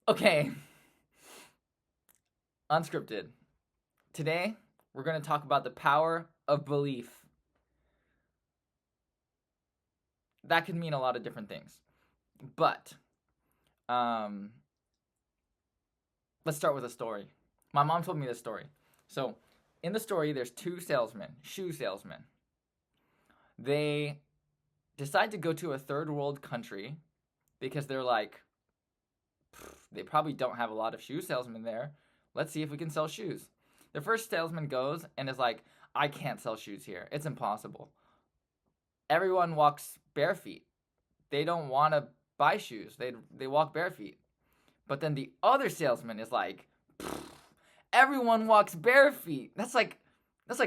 Okay, unscripted. Today, we're going to talk about the power of belief. That could mean a lot of different things. But, um, let's start with a story. My mom told me this story. So, in the story, there's two salesmen, shoe salesmen. They decide to go to a third world country because they're like, they probably don't have a lot of shoe salesmen there. Let's see if we can sell shoes. The first salesman goes and is like, I can't sell shoes here. It's impossible. Everyone walks bare feet. They don't want to buy shoes. They walk bare feet. But then the other salesman is like, everyone walks bare feet. That's like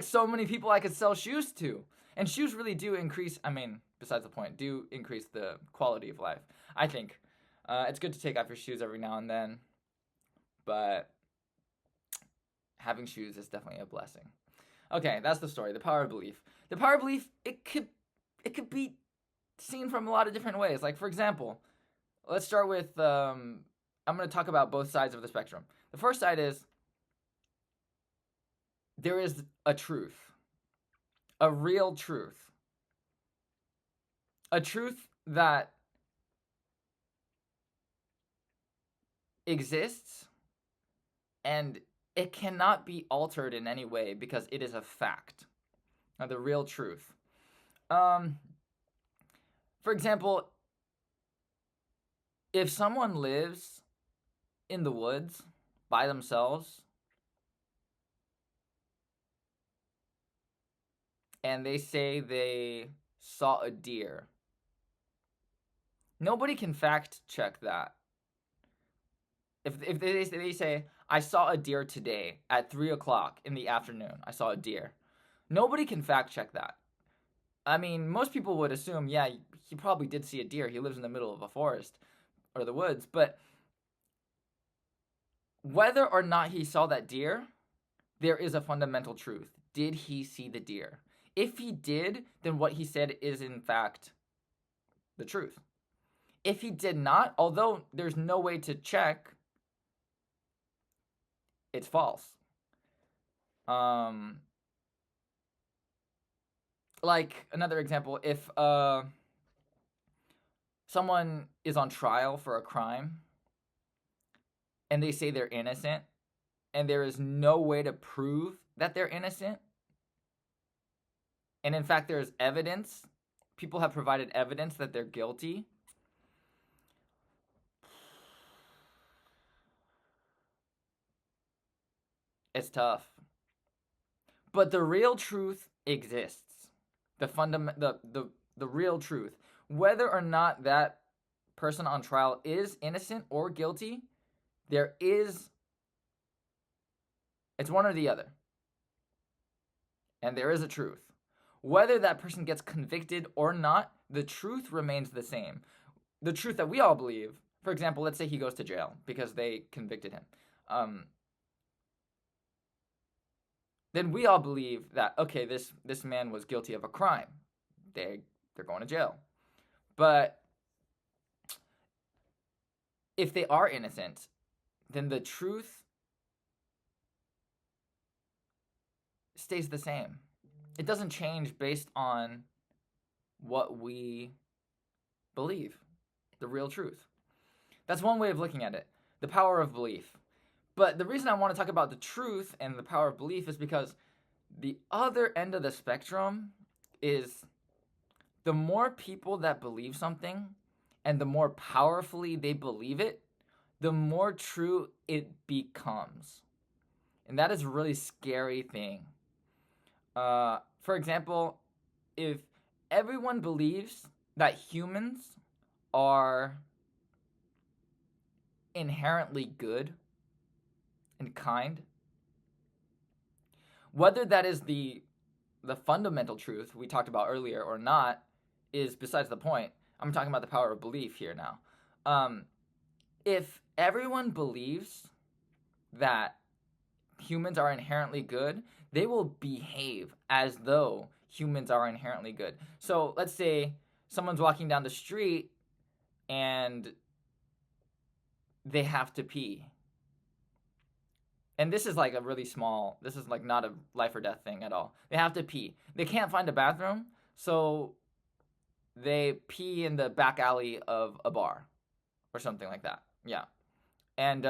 so many people I could sell shoes to. And shoes really do increase, I mean, besides the point, do increase the quality of life. I think it's good to take off your shoes every now and then, but having shoes is definitely a blessing. Okay, that's the story. The power of belief. The power of belief. It could be seen from a lot of different ways. Like for example, let's start with. I'm going to talk about both sides of the spectrum. The first side is there is a truth, a real truth, a truth that exists and it cannot be altered in any way because it is a fact. Now, the real truth. Um, for example, if someone lives in the woods by themselves and they say they saw a deer, nobody can fact check that. If they say, I saw a deer today at 3 o'clock in the afternoon, I saw a deer, nobody can fact check that. I mean, most people would assume, yeah, he probably did see a deer. He lives in the middle of a forest or the woods. But whether or not he saw that deer, there is a fundamental truth. Did he see the deer? If he did, then what he said is in fact the truth. If he did not, although there's no way to check, it's false. Um, like another example, if someone is on trial for a crime and they say they're innocent, and there is no way to prove that they're innocent, and in fact there's evidence, people have provided evidence that they're guilty, it's tough. But the real truth exists. The real truth. Whether or not that person on trial is innocent or guilty, there is it's one or the other. And there is a truth. Whether that person gets convicted or not, the truth remains the same. The truth that we all believe, for example, let's say he goes to jail because they convicted him. Um, then we all believe that okay, this man was guilty of a crime. They're going to jail. But if they are innocent, then the truth stays the same. It doesn't change based on what we believe, the real truth. That's one way of looking at it, the power of belief. But the reason I want to talk about the truth and the power of belief is because the other end of the spectrum is the more people that believe something and the more powerfully they believe it, the more true it becomes. And that is a really scary thing. For example, if everyone believes that humans are inherently good and kind, whether that is the fundamental truth we talked about earlier or not is besides the point. I'm talking about the power of belief here now. Um, if everyone believes that humans are inherently good, they will behave as though humans are inherently good. So let's say someone's walking down the street and they have to pee. And this is like a really small, this is like not a life or death thing at all. They have to pee. They can't find a bathroom, so they pee in the back alley of a bar or something like that. Yeah. And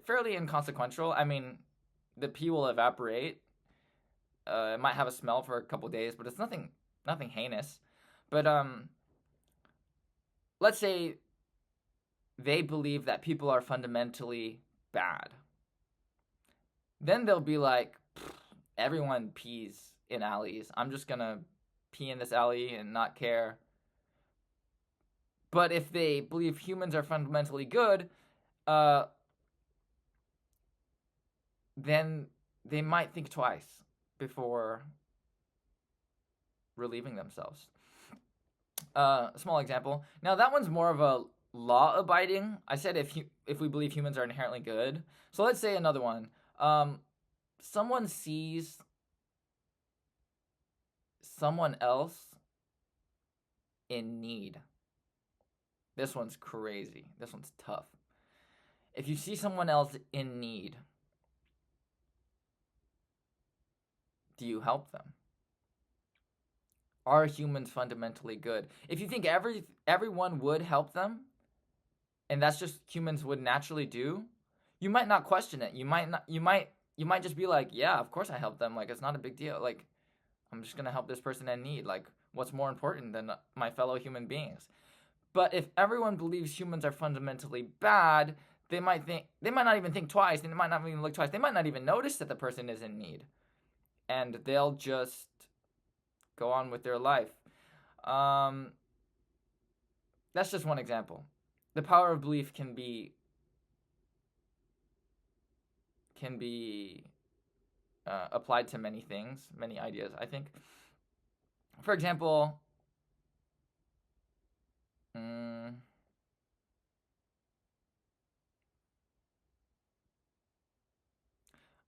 fairly inconsequential. I mean, the pee will evaporate. It might have a smell for a couple days, but it's nothing heinous. But let's say they believe that people are fundamentally bad. Then they'll be like, everyone pees in alleys. I'm just gonna pee in this alley and not care. But if they believe humans are fundamentally good, then they might think twice before relieving themselves. Small example. Now that one's more of a law-abiding. I said if we believe humans are inherently good. So let's say another one. Someone sees someone else in need. This one's crazy. This one's tough. If you see someone else in need, do you help them? Are humans fundamentally good? If you think everyone would help them, and that's just humans would naturally do, you might not question it. You might just be like, yeah, of course I help them. Like, it's not a big deal. Like, I'm just gonna help this person in need. Like, what's more important than my fellow human beings? But if everyone believes humans are fundamentally bad, they might not even think twice. They might not even look twice. They might not even notice that the person is in need, and they'll just go on with their life. That's just one example. The power of belief can be applied to many things, many ideas, I think. For example,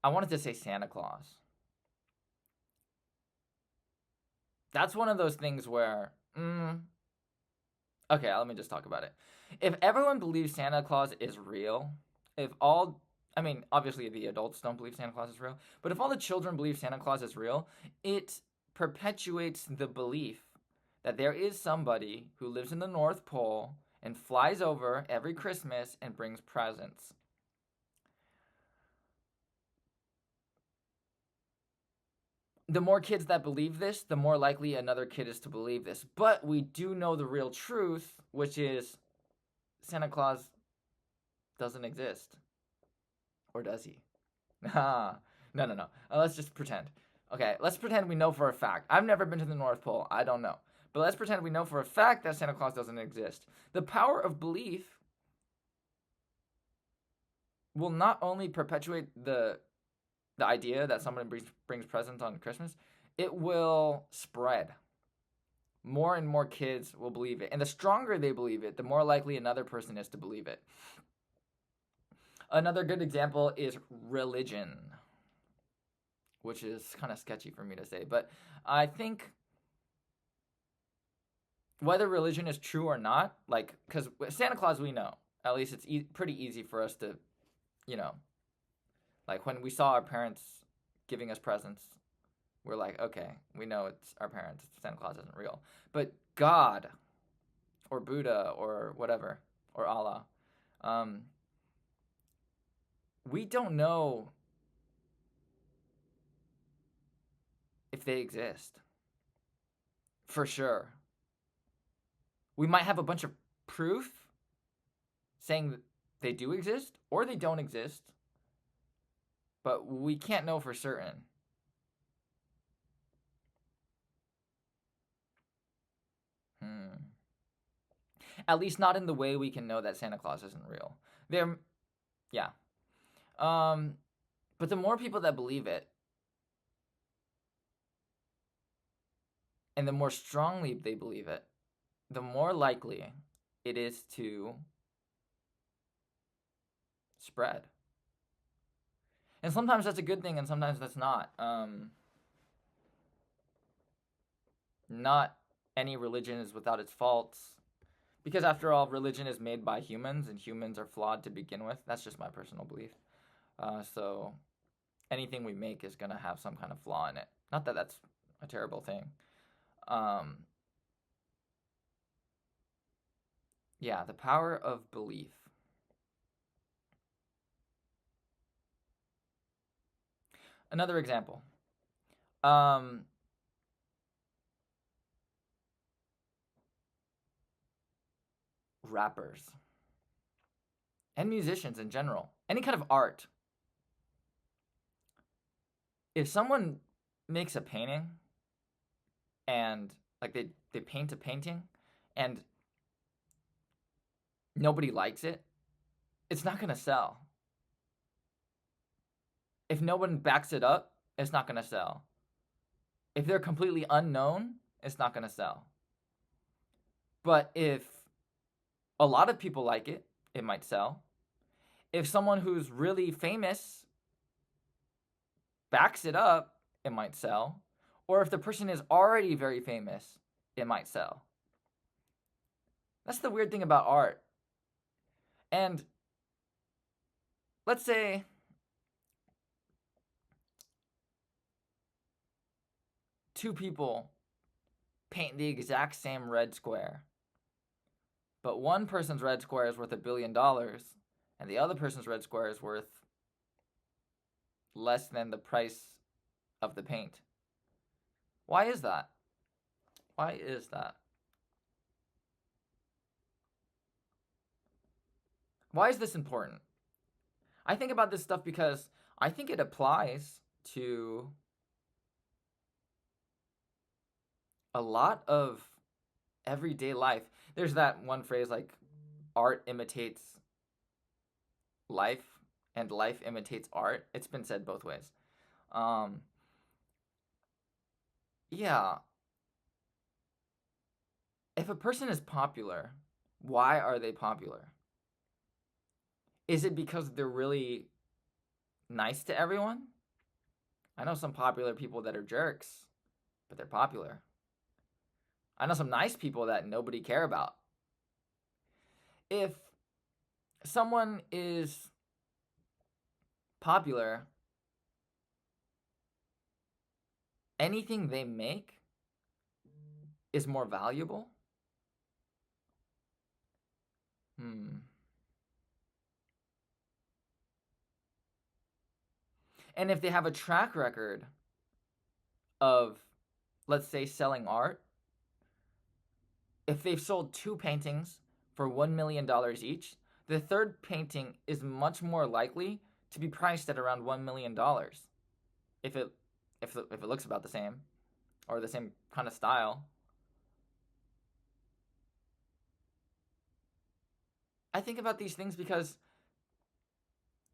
I wanted to say Santa Claus. That's one of those things where, okay, let me just talk about it. If everyone believes Santa Claus is real, I mean, obviously the adults don't believe Santa Claus is real, but if all the children believe Santa Claus is real, it perpetuates the belief that there is somebody who lives in the North Pole and flies over every Christmas and brings presents. The more kids that believe this, the more likely another kid is to believe this. But we do know the real truth, which is Santa Claus doesn't exist. Or does he? No. Let's just pretend. Okay, let's pretend we know for a fact. I've never been to the North Pole. I don't know. But let's pretend we know for a fact that Santa Claus doesn't exist. The power of belief will not only perpetuate the idea that someone brings presents on Christmas, it will spread. More and more kids will believe it. And the stronger they believe it, the more likely another person is to believe it. Another good example is religion, which is kind of sketchy for me to say. But I think whether religion is true or not, like, because Santa Claus, we know, at least it's pretty easy for us to, like when we saw our parents giving us presents, we're like, okay, we know it's our parents. Santa Claus isn't real. But God or Buddha or whatever, or Allah, we don't know if they exist. For sure. We might have a bunch of proof saying that they do exist or they don't exist, but we can't know for certain. At least not in the way we can know that Santa Claus isn't real. Yeah. But the more people that believe it, and the more strongly they believe it, the more likely it is to spread. And sometimes that's a good thing, and sometimes that's not. Not any religion is without its faults. Because after all, religion is made by humans, and humans are flawed to begin with. That's just my personal belief. So anything we make is gonna have some kind of flaw in it. Not that that's a terrible thing. Um, yeah, the power of belief. Another example. Um, Rappers and musicians in general, any kind of art. If someone makes a painting and like they paint a painting and nobody likes it, it's not gonna sell. If no one backs it up, it's not gonna sell. If they're completely unknown, it's not gonna sell. But if a lot of people like it, it might sell. If someone who's really famous backs it up, it might sell. Or if the person is already very famous, it might sell. That's the weird thing about art. And let's say two people paint the exact same red square, but one person's red square is worth $1 billion, and the other person's red square is worth less than the price of the paint. Why is that? Why is that? Why is this important? I think about this stuff because I think it applies to a lot of everyday life. There's that one phrase like art imitates life and life imitates art. It's been said both ways. Um, yeah, if a person is popular, why are they popular? Is it because they're really nice to everyone? I know some popular people that are jerks, but they're popular. I know some nice people that nobody care about. If someone is popular, anything they make is more valuable. And if they have a track record of, let's say, selling art, if they've sold two paintings for $1 million each, the third painting is much more likely to be priced at around $1 million if it looks about the same or the same kind of style. I think about these things because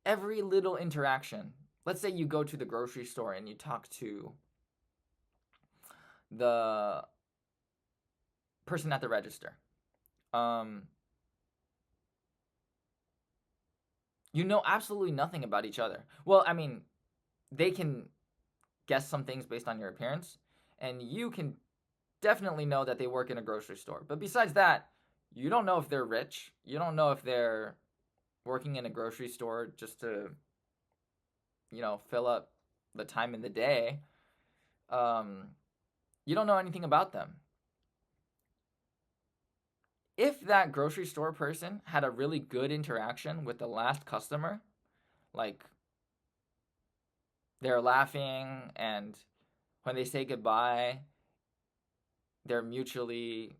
every little interaction, let's say you go to the grocery store and you talk to the person at the register. You know absolutely nothing about each other. Well, I mean, they can guess some things based on your appearance, and you can definitely know that they work in a grocery store. But besides that, you don't know if they're rich. You don't know if they're working in a grocery store just to, fill up the time in the day. You don't know anything about them. If that grocery store person had a really good interaction with the last customer, like they're laughing and when they say goodbye, they're mutually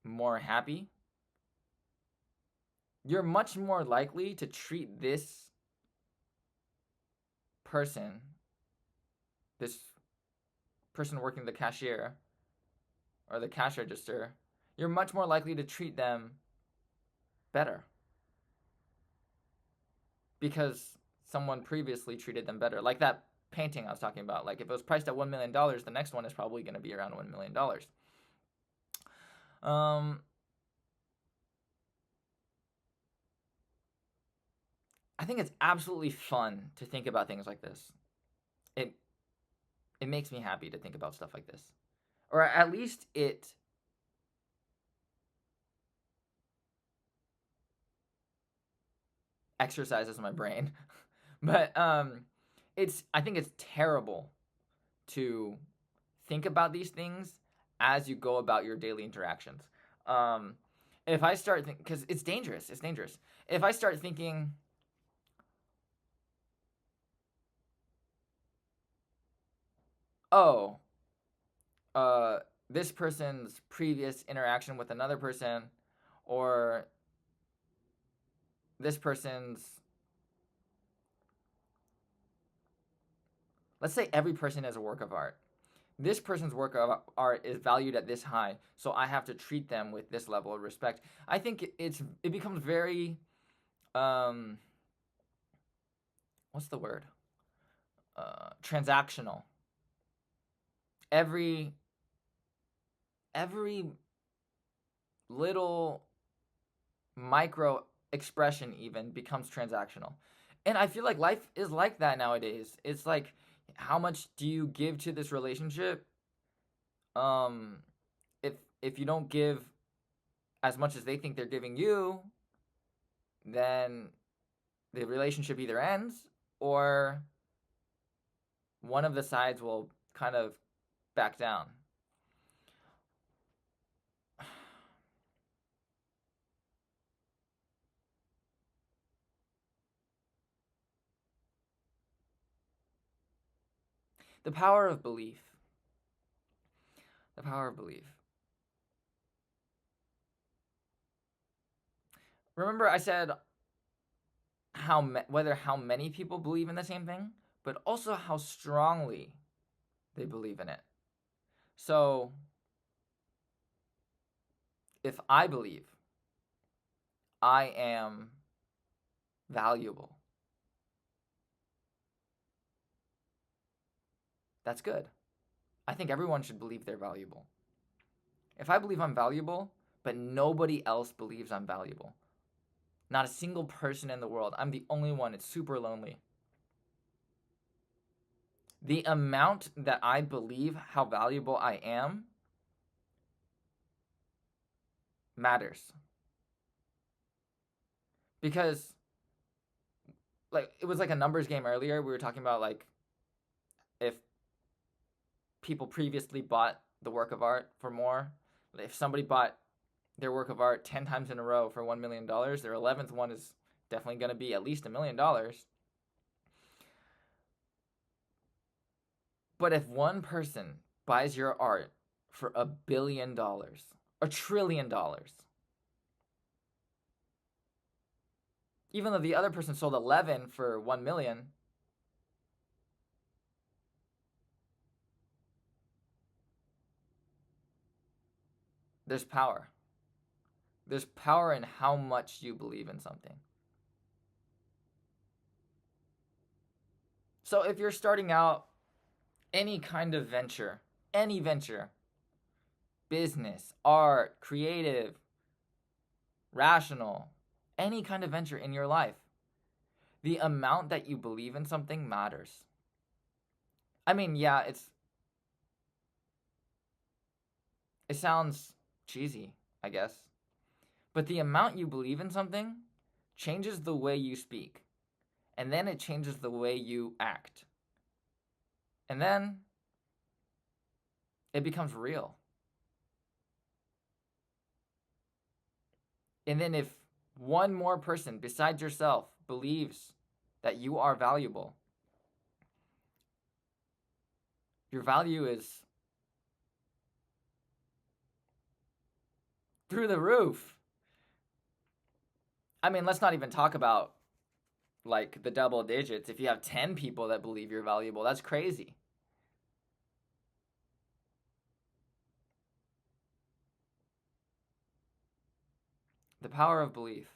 more happy, you're much more likely to treat this person, this person working the cashier or the cash register, you're much more likely to treat them better because someone previously treated them better. Like that painting I was talking about. Like if it was priced at $1 million, the next one is probably going to be around $1 million. I think it's absolutely fun to think about things like this. It makes me happy to think about stuff like this. Or at least it exercises my brain. But I think it's terrible to think about these things as you go about your daily interactions. Um, if I start thinking, because it's dangerous, If I start thinking, oh, uh, this person's previous interaction with another person, or this person's, let's say every person is a work of art. This person's work of art is valued at this high, so I have to treat them with this level of respect. I think it becomes very um what's the word? Transactional. Every every little micro expression even becomes transactional. And I feel like life is like that nowadays. It's like, how much do you give to this relationship? Um if if you don't give as much as they think they're giving you, then the relationship either ends, or one of the sides will kind of back down. The power of belief. The power of belief. Remember, I said whether how many people believe in the same thing, but also how strongly they believe in it. So, if I believe I am valuable, that's good. I think everyone should believe they're valuable. If I believe I'm valuable, but nobody else believes I'm valuable, not a single person in the world, I'm the only one, it's super lonely. The amount that I believe how valuable I am matters. Because, like, it was like a numbers game earlier. We were talking about, like, if people previously bought the work of art for more. If somebody bought their work of art 10 times in a row for $1 million, their 11th one is definitely going to be at least $1 million. But if one person buys your art for $1 billion, $1 trillion, even though the other person sold 11 for 1 million, there's power. There's power in how much you believe in something. So if you're starting out any kind of venture, any venture, business, art, creative, rational, any kind of venture in your life, the amount that you believe in something matters. I mean, yeah, it sounds cheesy, I guess. But the amount you believe in something changes the way you speak. And then it changes the way you act. And then it becomes real. And then if one more person besides yourself believes that you are valuable, your value is through the roof. I mean, let's not even talk about like the double digits. If you have 10 people that believe you're valuable, that's crazy. The power of belief.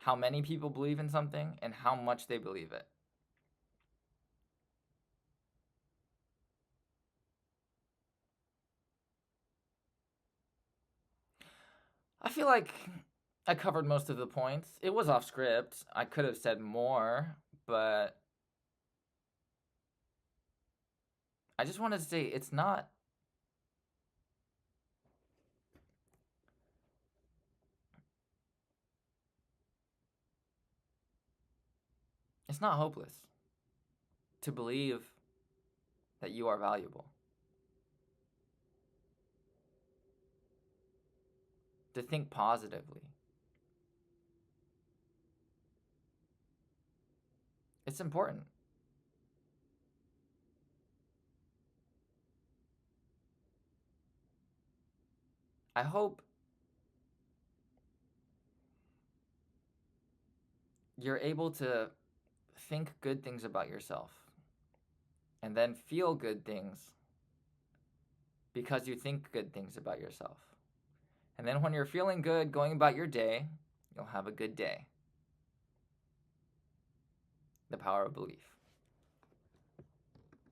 How many people believe in something and how much they believe it. I feel like I covered most of the points. It was off script. I could have said more, but I just wanted to say it's not. It's not hopeless to believe that you are valuable. To think positively. It's important. I hope you're able to think good things about yourself and then feel good things because you think good things about yourself. And then when you're feeling good going about your day, you'll have a good day. The power of belief.